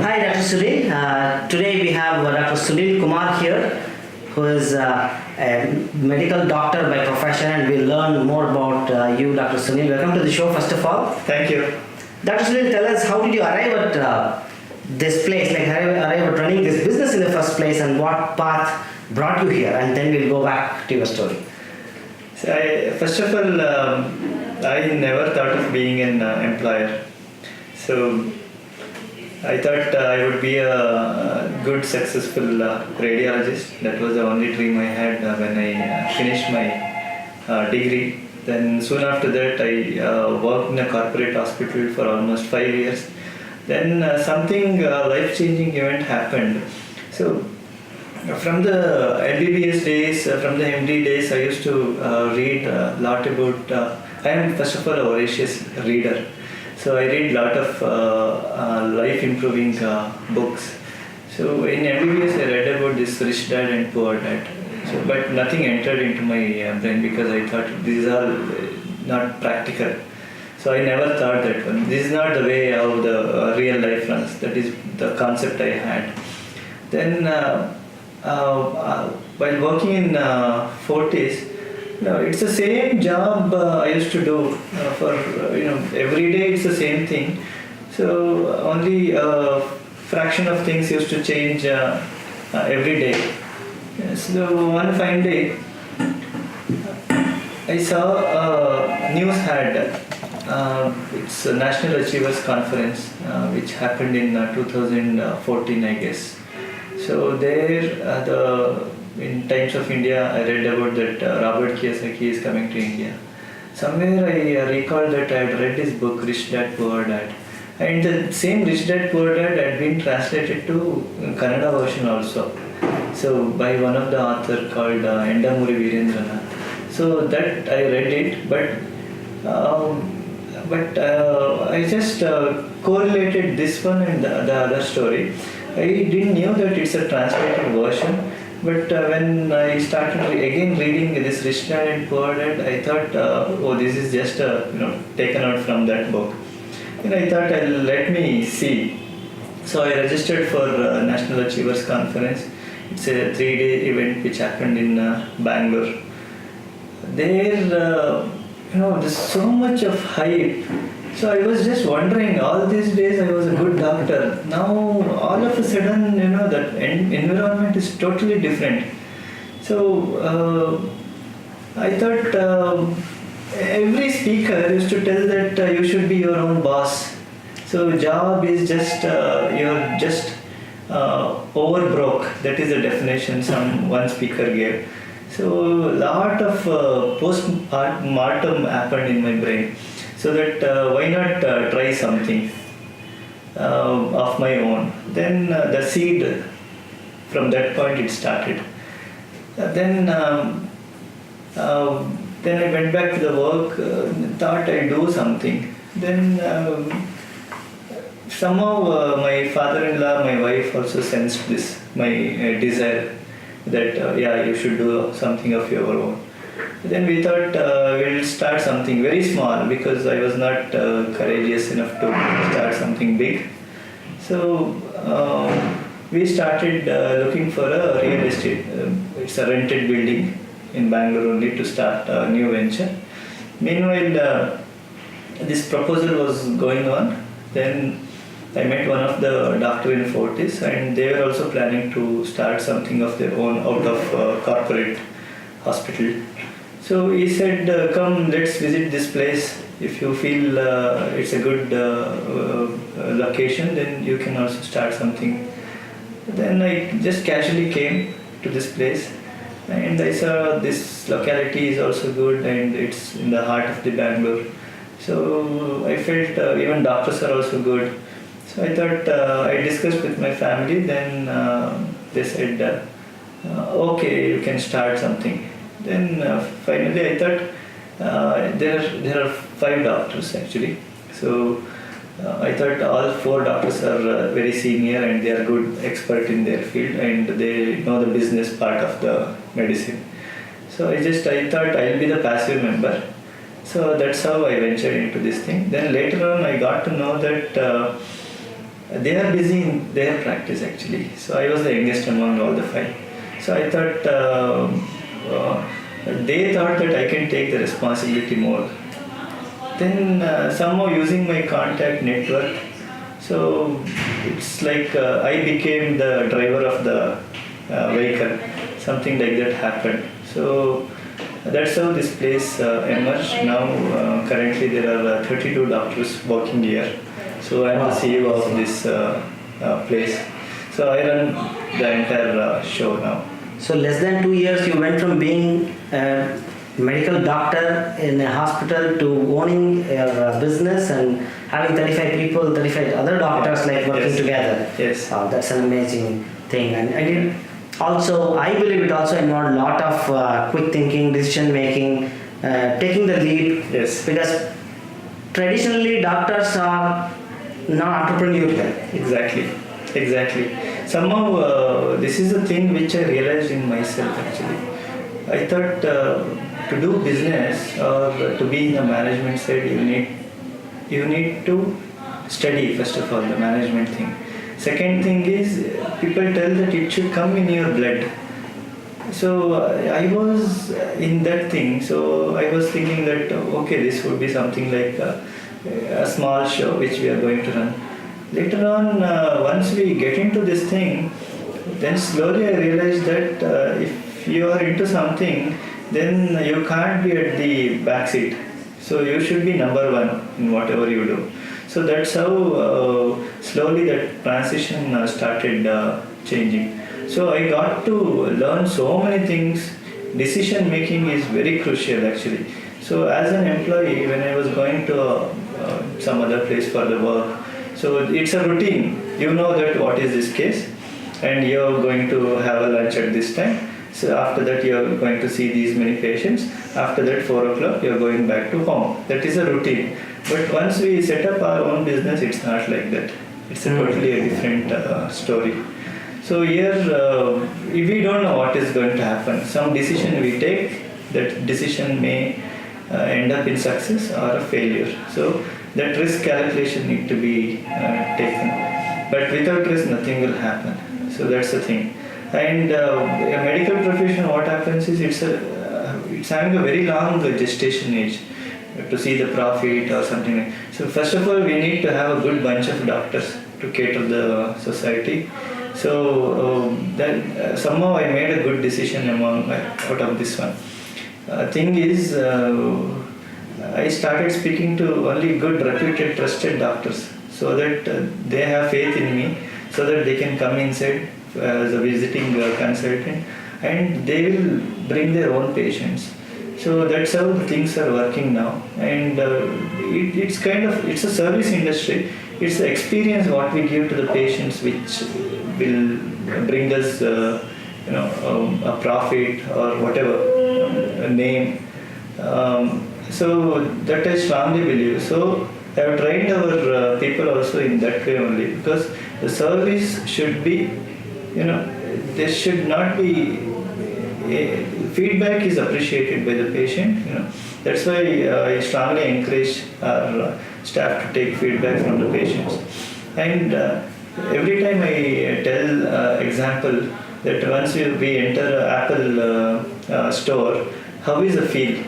Hi, Dr. Sunil. Today we have Dr. Sunil Kumar here, who is a medical doctor by profession, and we'll learn more about you, Dr. Sunil. Welcome to the show, first of all. Thank you. Dr. Sunil, tell us, how did you arrive at this place, like arrive at running this business in the first place, and what path brought you here? And then we'll go back to your story. So first of all, I never thought of being an employer. So I thought I would be a good, successful radiologist. That was the only dream I had when I finished my degree. Then soon after that, I worked in a corporate hospital for almost 5 years. Then something life-changing event happened. So from the MBBS days, from the MD days, I used to read a lot about. I am first of all a voracious reader. So I read a lot of life-improving books. So in MBBS I read about this Rich Dad and Poor Dad. So, but nothing entered into my brain because I thought these are not practical. So I never thought that one. This is not the way how the real life runs. That is the concept I had. Then while working in Fortis, no, it's the same job I used to do for every day. It's the same thing. So only a fraction of things used to change every day. So one fine day, I saw a news ad. It's a National Achievers Conference, which happened in 2014, I guess. So there, in Times of India, I read about that Robert Kiyosaki is coming to India. Somewhere I recall that I had read his book, Rich Dad, Poor Dad. And the same Rich Dad, Poor Dad had been translated to Kannada version also. So by one of the author called Endamuri Virendranath. So that I read it, but I just correlated this one and the other story. I didn't know that it's a translated version. But when I started again reading this Rich Dad and Poor Dad, I thought, oh, this is just taken out from that book. And I thought, let me see. So I registered for National Achievers Conference. It's a 3-day event which happened in Bangalore. There, there's so much of hype. So I was just wondering, all these days I was a good doctor. Now all of a sudden, that environment is totally different. So I thought every speaker used to tell that you should be your own boss. So job is just, you're just overbroke. That is the definition one speaker gave. So a lot of post-mortem happened in my brain. So that why not try something of my own. Then the seed, from that point it started. Then I went back to the work, thought I'd do something. Then somehow my father-in-law, my wife also sensed this, my desire that you should do something of your own. Then we thought we'll start something very small because I was not courageous enough to start something big. So we started looking for a real estate. It's a rented building in Bangalore only to start a new venture. Meanwhile, this proposal was going on. Then I met one of the doctor in Fortis, and they were also planning to start something of their own out of corporate hospital. So he said, come, let's visit this place. If you feel it's a good location, then you can also start something. Then I just casually came to this place, and I saw this locality is also good, and it's in the heart of the Bangalore. So I felt even doctors are also good. So I thought, I discussed with my family, then they said, okay, you can start something. Then finally I thought there are 5 doctors actually. So I thought all 4 doctors are very senior and they are good expert in their field and they know the business part of the medicine. So I thought I'll be the passive member. So that's how I ventured into this thing. Then later on I got to know that they are busy in their practice actually. So I was the youngest among all the five. So I thought they thought that I can take the responsibility more. Then somehow using my contact network, so it's like I became the driver of the vehicle. Something like that happened. So that's how this place emerged. Now currently there are 32 doctors working here. So I'm the CEO of this place. So I run the entire show now. So less than 2 years, you went from being a medical doctor in a hospital to owning a business and having 35 people, 35 other doctors like working Yes. together. Yes. That's an amazing thing. And it also, I believe it also involved a lot of quick thinking, decision making, taking the lead. Yes. Because traditionally doctors are not entrepreneurial. Exactly. Somehow this is a thing which I realized in myself actually. I thought to do business or to be in the management side, you need to study first of all the management thing. Second thing is people tell that it should come in your blood. So I was in that thing. So I was thinking that okay, this would be something like a small show which we are going to run. Later on, once we get into this thing, then slowly I realized that if you are into something, then you can't be at the back seat. So you should be number one in whatever you do. So that's how slowly that transition started changing. So I got to learn so many things. Decision making is very crucial actually. So as an employee, when I was going to some other place for the work, so it's a routine. You know that what is this case, and you're going to have a lunch at this time. So after that, you're going to see these many patients. After that, 4 o'clock, you're going back to home. That is a routine. But once we set up our own business, it's not like that. It's a totally a different story. So here, we don't know what is going to happen. Some decision we take, that decision may end up in success or a failure. So that risk calculation need to be taken. But without risk, nothing will happen. So that's the thing. And a medical profession, what happens is it's having a very long gestation age to see the profit or something. So first of all, we need to have a good bunch of doctors to cater the society. So then somehow I made a good decision out of this one. Thing is, I started speaking to only good, reputed, trusted doctors, so that they have faith in me, so that they can come inside as a visiting consultant, and they will bring their own patients. So that's how things are working now, and it's a service industry. It's the experience what we give to the patients which will bring us a profit or whatever, a name. So that I strongly believe. So I have trained our people also in that way only, because the service should be, there should not be feedback is appreciated by the patient. That's why I strongly encourage our staff to take feedback from the patients. And every time I tell example that once we enter an Apple store, how is the feel?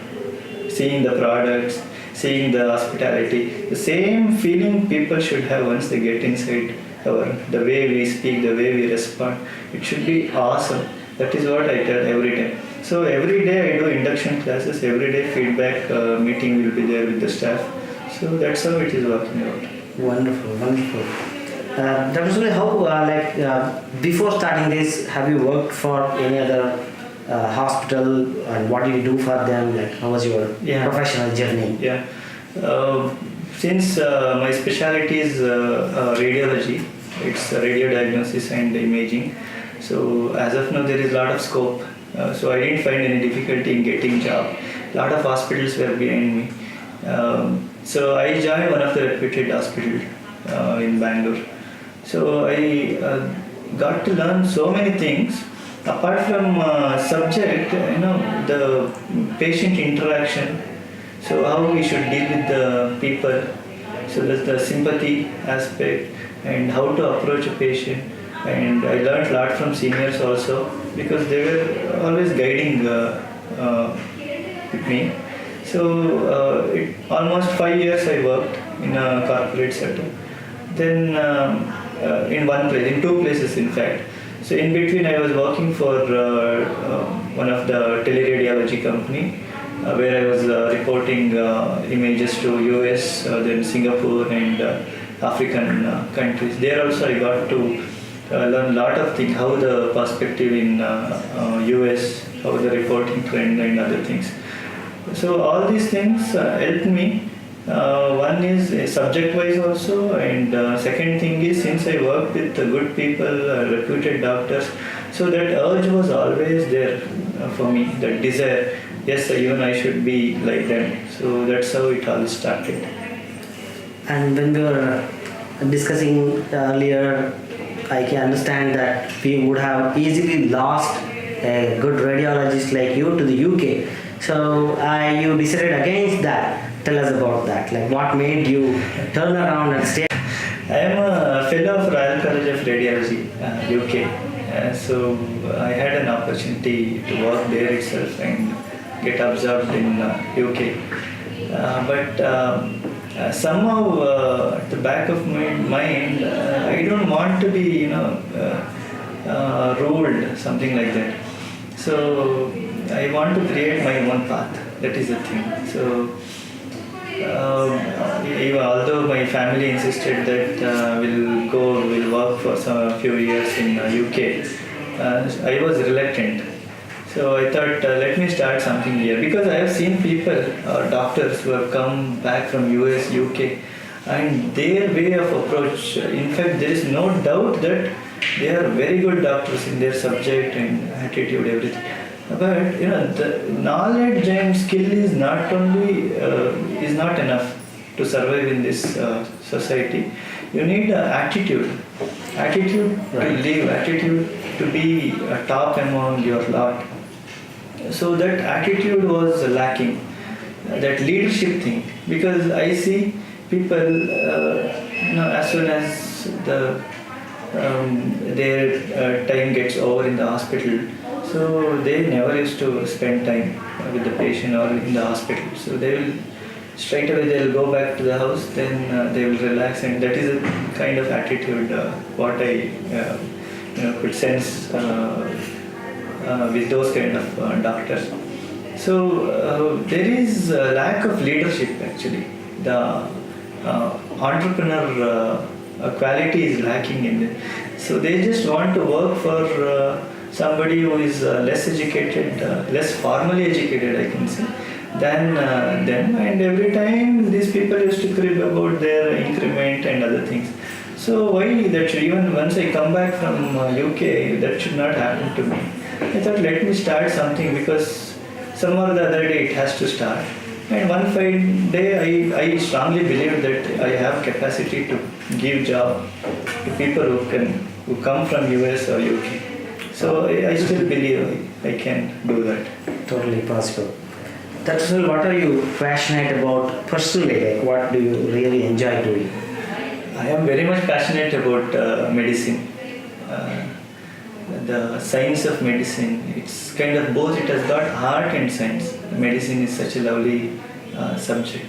Seeing the products, seeing the hospitality, the same feeling people should have once they get inside the way we speak, the way we respond. It should be awesome. That is what I tell every time. So every day I do induction classes, every day feedback meeting will be there with the staff. So that's how it is working out. Wonderful. Dr. Sunil, how, before starting this, have you worked for any other hospital, and what did you do for them? Like, how was your professional journey? Yeah. Since my specialty is radiology, it's radio diagnosis and imaging. So as of now, there is a lot of scope. So I didn't find any difficulty in getting job. A lot of hospitals were behind me. So I joined one of the reputed hospitals in Bangalore. So I got to learn so many things. Apart from subject, the patient interaction. So how we should deal with the people. So there's the sympathy aspect, and how to approach a patient. And I learned a lot from seniors also because they were always guiding with me. So almost 5 years I worked in a corporate setup. Then in one place, in two places in fact. So in between I was working for one of the teleradiology company where I was reporting images to US, then Singapore and African countries. There also I got to learn a lot of things, how the perspective in US, how the reporting trend and other things. So all these things helped me. One is subject-wise also, and second thing is since I worked with good people, reputed doctors, so that urge was always there for me, that desire. Yes, even I should be like them. So that's how it all started. And when we were discussing earlier, I can understand that we would have easily lost a good radiologist like you to the UK. So you decided against that. Tell us about that. Like what made you turn around and stay? I am a fellow of Royal College of Radiology, UK. So I had an opportunity to work there itself and get observed in UK. But somehow at the back of my mind, I don't want to be, ruled, something like that. So I want to create my own path. That is the thing. So although my family insisted that we'll work for a few years in UK, I was reluctant. So I thought, let me start something here because I have seen people, doctors who have come back from US, UK, and their way of approach. In fact, there is no doubt that they are very good doctors in their subject and attitude, everything. But the knowledge and skill is not only is not enough to survive in this society. You need attitude to live, attitude to be a top among your lot. So that attitude was lacking, that leadership thing. Because I see people, as soon as their time gets over in the hospital, so they never used to spend time with the patient or in the hospital. So they will straight away they'll go back to the house, then they will relax, and that is a kind of attitude what I could sense with those kind of doctors. So there is a lack of leadership actually. The entrepreneur quality is lacking in it. So they just want to work for somebody who is less educated, less formally educated, I can say, than them. And every time these people used to crib about their increment and other things. So why that should, even once I come back from UK, that should not happen to me. I thought, let me start something because some or the other day it has to start. And one fine day I strongly believe that I have capacity to give job to people who come from US or UK. So I still believe I can do that. Totally possible. That's all. What are you passionate about personally? Like what do you really enjoy doing? I am very much passionate about medicine. The science of medicine, it's kind of both, it has got art and science. Medicine is such a lovely subject.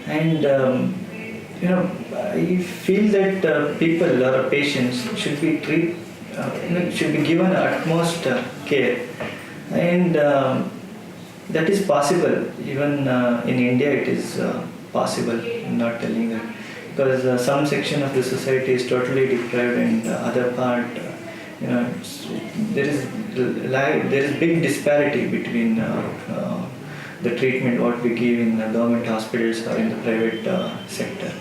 And I feel that people or patients should be should be given utmost care. And that is possible. Even in India it is possible. I'm not telling that. Because some section of the society is totally deprived and the other part, there is big disparity between the treatment what we give in government hospitals or in the private sector.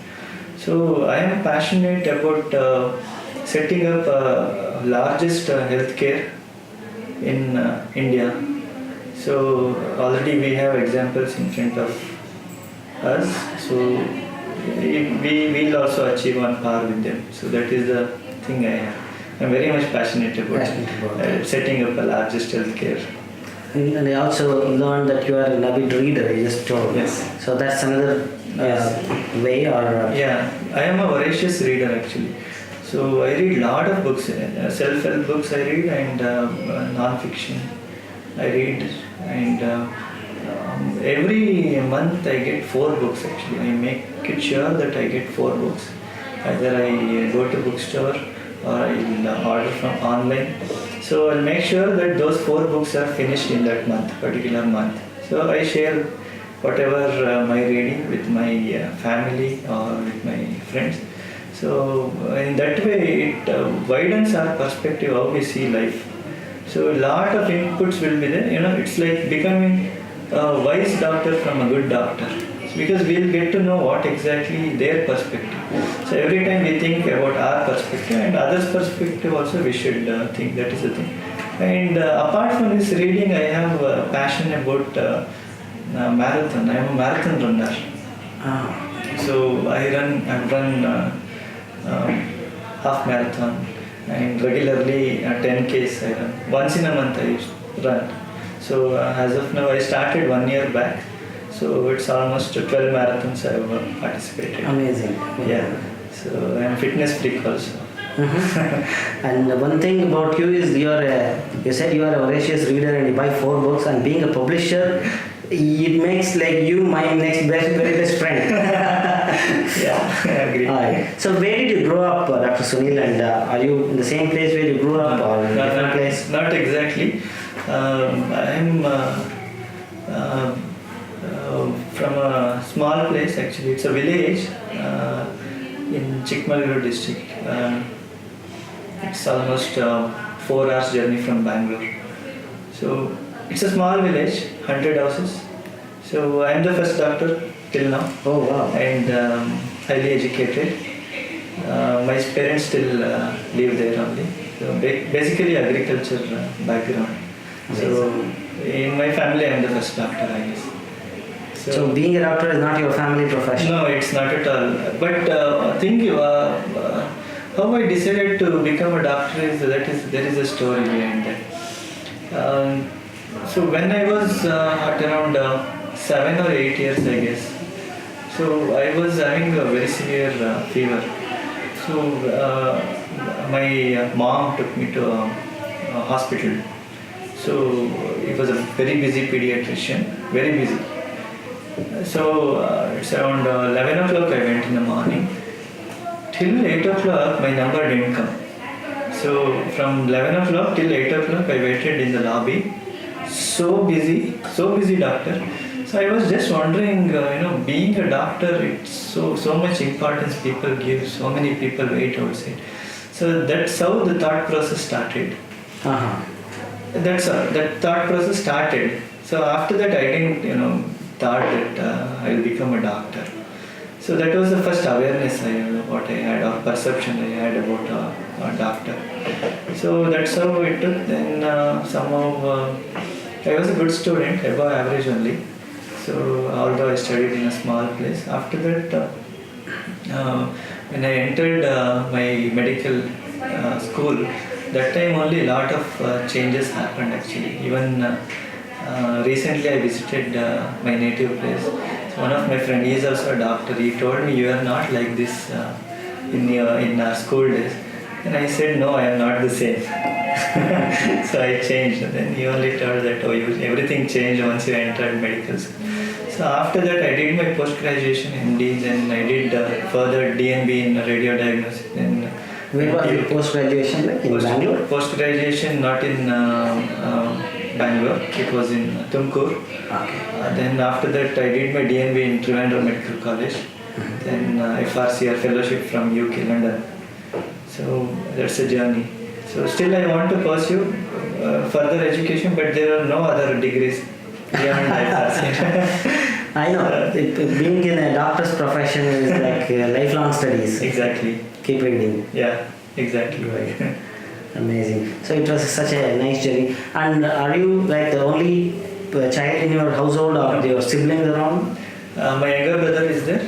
So I am passionate about setting up largest healthcare in India. So already we have examples in front of us. So we will also achieve on par with them. So that is the thing I have. I'm very much passionate about setting up a largest healthcare. And I also learned that you are an avid reader, you just told. Yes. So that's another way or... Yeah, I am a voracious reader actually. So I read lot of books, self-help books I read, and non-fiction I read, and every month I get 4 books actually. I make it sure that I get 4 books. Either I go to bookstore or I'll order from online. So I'll make sure that those 4 books are finished in that month, particular month. So I share whatever my reading with my family or with my friends. So in that way it widens our perspective how we see life. So a lot of inputs will be there. It's like becoming a wise doctor from a good doctor, because we'll get to know what exactly their perspective. So every time we think about our perspective and others' perspective also, we should think. That is the thing. And apart from this reading, I have a passion about marathon. I am a marathon runner. Ah. So I've run half marathon, and regularly 10Ks I run. Once in a month I run. So as of now, I started 1 year back. So it's almost 12 marathons I have participated. Amazing. Yeah. So I'm fitness freak also. And one thing about you is you said you are a voracious reader and you buy 4 books, and being a publisher, it makes like you my next very best friend. Yeah, I agree. Alright. So where did you grow up, Dr. Sunil, and are you in the same place where you grew up or in a different place? Not exactly. I'm from a small place actually. It's a village in Chikmagalur district. It's almost 4 hours journey from Bangalore. So it's a small village, 100 houses. So I'm the first doctor till now. Oh wow. And highly educated. My parents still live there only. So basically agriculture background. So in my family I'm the first doctor, I guess. So being a doctor is not your family profession? No, it's not at all. But how I decided to become a doctor there is a story behind that. So when I was at around 7 or 8 years, I guess. So I was having a very severe fever. So my mom took me to a hospital. So it was a very busy pediatrician, very busy. So it's around 11 o'clock I went in the morning. Till 8 o'clock my number didn't come. So from 11 o'clock till 8 o'clock I waited in the lobby. So busy doctor. So I was just wondering, being a doctor, it's so much importance people give, so many people wait outside. So that's how the thought process started. Uh-huh. That's how that thought process started. So after that I didn't, thought that I will become a doctor. So that was the first awareness what I had, or perception I had about a doctor. So that's how it took. Then somehow I was a good student, above average only. So although I studied in a small place, after that when I entered my medical school, that time only a lot of changes happened actually. Even recently I visited my native place. So one of my friends, he is also a doctor, he told me, you are not like this in our school days. And I said, no, I am not the same. So I changed. And then he only told that, everything changed once you entered medical school. So after that I did my post-graduation MD, then I did further DNB in radio diagnosis. Then Where was your post-graduation, like in Bangalore? Post-graduation not in Bangalore, it was in Tumkur. Okay. Then after that I did my DNB in Trivandrum Medical College. Then FRCR fellowship from UK, London. So that's a journey. So still I want to pursue further education, but there are no other degrees beyond FRCR. I know, being in a doctor's profession is like lifelong studies. Exactly. Keep reading. Yeah, exactly. Right. Amazing. So it was such a nice journey. And are you like the only child in your household, or your siblings around? My younger brother is there.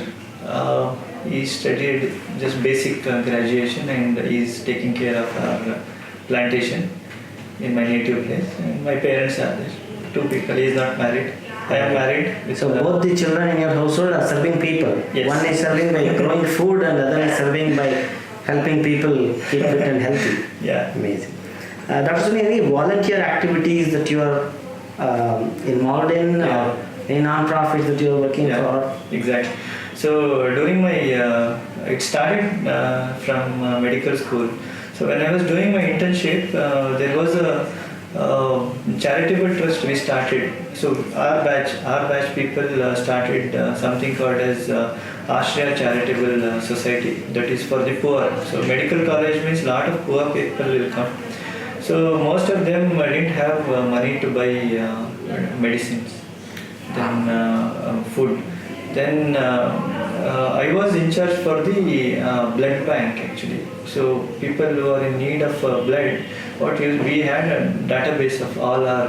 He studied just basic graduation, and he is taking care of our plantation in my native place. And my parents are there. 2 people. He is not married. I am married. So both the children in your household are serving people. Yes. One is serving by growing food, and the other is serving by helping people keep fit and healthy. Yeah. Amazing. Dr. Sunil, any volunteer activities that you are involved in, Yeah. or any non-profits that you are working for? Exactly. So during my, it started from medical school. So when I was doing my internship, there was a charitable trust we started. So our batch people started something called as Ashray Charitable Society. That is for the poor. So medical college means lot of poor people will come. So most of them didn't have money to buy medicines, then food. Then I was in charge for the blood bank actually. So people who are in need of blood, we had a database of all our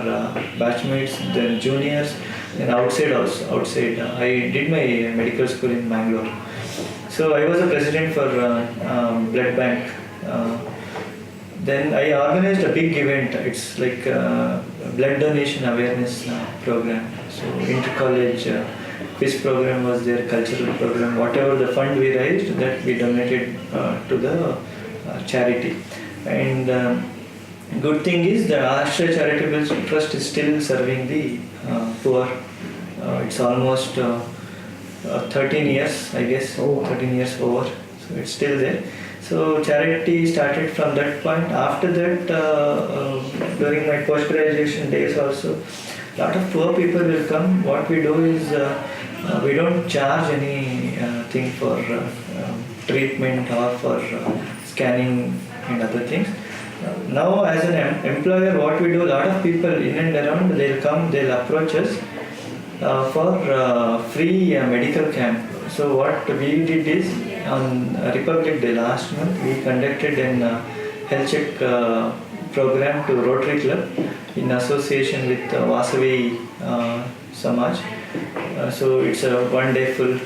batchmates, then juniors, and outside also. Outside, I did my medical school in Bangalore. So I was a president for blood bank. Then I organized a big event. It's like a blood donation awareness program. So inter-college quiz program was there, cultural program. Whatever the fund we raised, that we donated to the charity. And good thing is the Ashray Charitable Trust is still serving the poor. It's almost 13 years, I guess. Oh. 13 years over. So it's still there. So charity started from that point. After that, during my post-graduation days also, lot of poor people will come. What we do is we don't charge any thing for treatment or for scanning and other things. Now as an employer, what we do, a lot of people in and around, they'll come, they'll approach us for free medical camp. So what we did is, on Republic Day last month, we conducted an health check program to Rotary Club in association with Vasavi Samaj. So it's a one-day full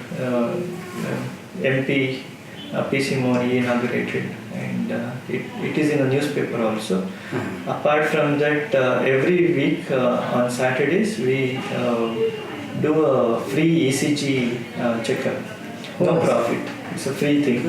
MP PC Modi inaugurated, and it is in a newspaper also. Apart from that, every week on Saturdays we do a free ECG checkup. No profit. It's a free thing.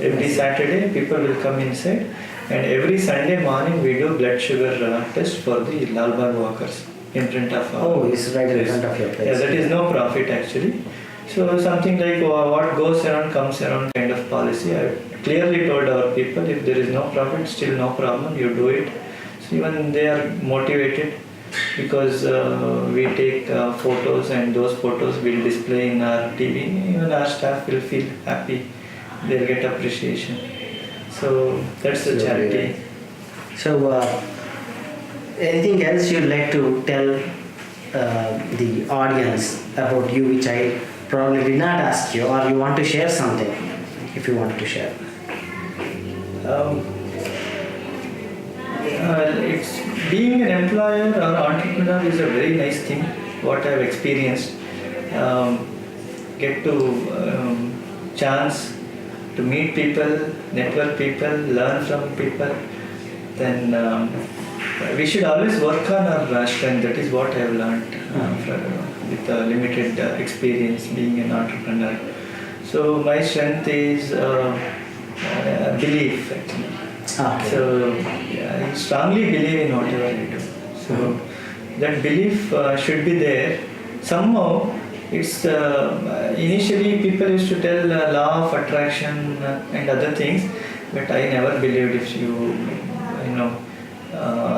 Every Saturday people will come inside, and every Sunday morning we do blood sugar test for the Lal Bagh walkers in front of our Oh, it's right in place. front of your place. Yeah, that is no profit actually. So something like what goes around comes around kind of policy. I clearly told our people, if there is no profit, still no problem, you do it. So even they are motivated, because we take photos, and those photos will display in our TV. Even our staff will feel happy, they'll get appreciation. So that's the charity. So, anything else you'd like to tell the audience about you, which I probably did not ask you, or you want to share something, if you want to share? It's being an employer or entrepreneur is a very nice thing. What I've experienced, get to chance to meet people, network people, learn from people. Then we should always work on our strength. That is what I've learned with a limited experience being an entrepreneur. So my strength is belief actually. Okay. So I strongly believe in whatever I do. So that belief should be there. Somehow it's initially people used to tell law of attraction and other things, but I never believed if you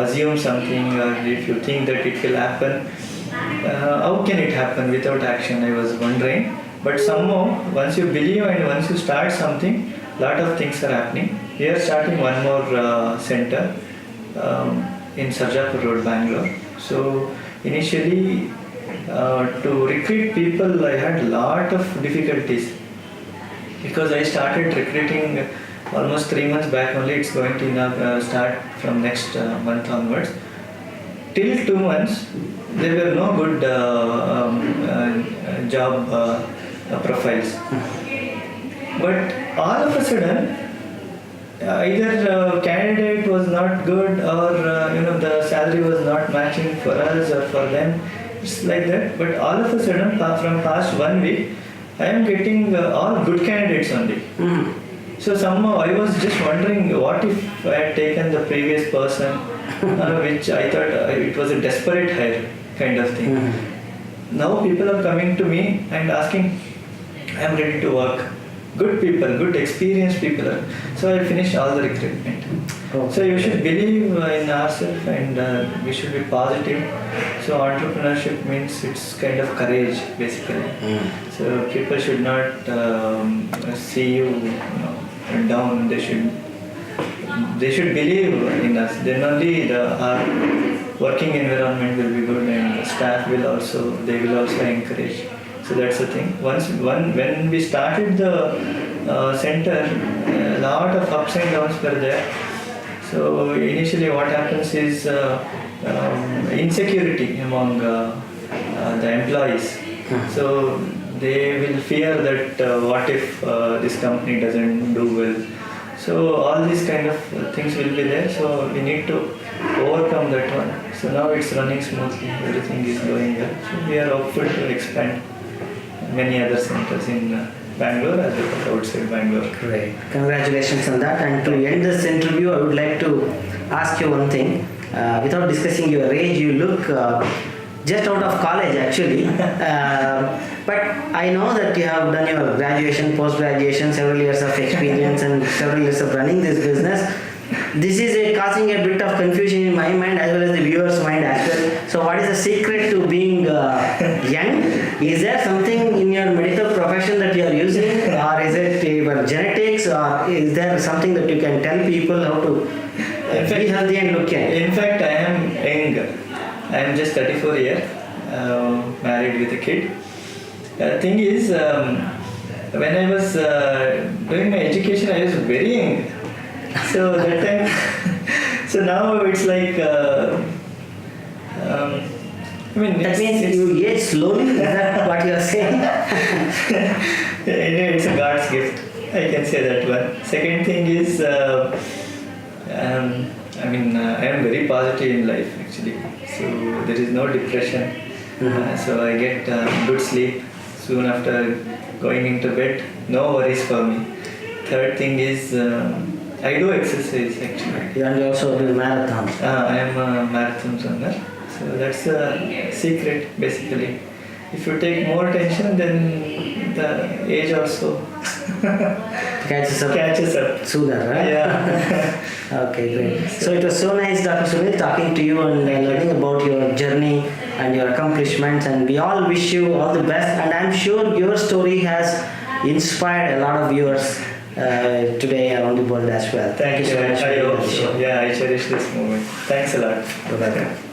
assume something, or if you think that it will happen, how can it happen without action? I was wondering. But somehow once you believe and once you start something, lot of things are happening. We are starting one more center in Sarjapur Road, Bangalore. So initially to recruit people, I had lot of difficulties, because I started recruiting almost 3 months back only. It's going to start from next month onwards. Till 2 months, there were no good job profiles. But all of a sudden, either candidate was not good, or the salary was not matching for us or for them. It's like that. But all of a sudden, from past 1 week, I am getting all good candidates only. So somehow I was just wondering, what if I had taken the previous person, which I thought it was a desperate hire kind of thing. Now people are coming to me and asking, I am ready to work. Good people, good experienced people. So I finished all the recruitment. Okay. So you should believe in ourselves, and we should be positive. So entrepreneurship means it's kind of courage basically. So people should not see you down. They should believe in us. Then only our working environment will be good, and staff will also encourage. So that's the thing. When we started the center, a lot of ups and downs were there. So initially, what happens is insecurity among the employees. So they will fear that what if this company doesn't do well. So all these kind of things will be there. So we need to overcome that one. So now it's running smoothly. Everything is going well. So we are hopeful to expand many other centers in Bangalore as well as outside Bangalore. Great. Congratulations on that. And to end this interview, I would like to ask you one thing. Without discussing your age, you look just out of college actually. But I know that you have done your graduation, post-graduation, several years of experience and several years of running this business. This is causing a bit of confusion in my mind as well as the viewers' mind as well. So what is the secret to being young? Is there something in your medical profession that you are using, or is it your genetics, or is there something that you can tell people how to be healthy and look young? In fact, I am young. I am just 34 years, married with a kid. Thing is, when I was doing my education, I was very young. So that time, so now it's like, That means you age slowly. Is that what you are saying? Anyway, it's a God's gift. I can say that one. Second thing is, I am very positive in life actually. So there is no depression. So I get good sleep soon after going into bed. No worries for me. Third thing is, I do exercise actually. You and also do marathons. I am a marathon runner. So that's the secret basically. If you take more attention, then the age also catches up. Sooner, right? Yeah. Okay, great. So it was so nice, Dr. Sunil, talking to you and learning about your journey and your accomplishments. And we all wish you all the best. And I'm sure your story has inspired a lot of viewers today around the world as well. Thank you so much. I for hope the so. show. Yeah, I cherish this moment. Thanks a lot. Bye-bye.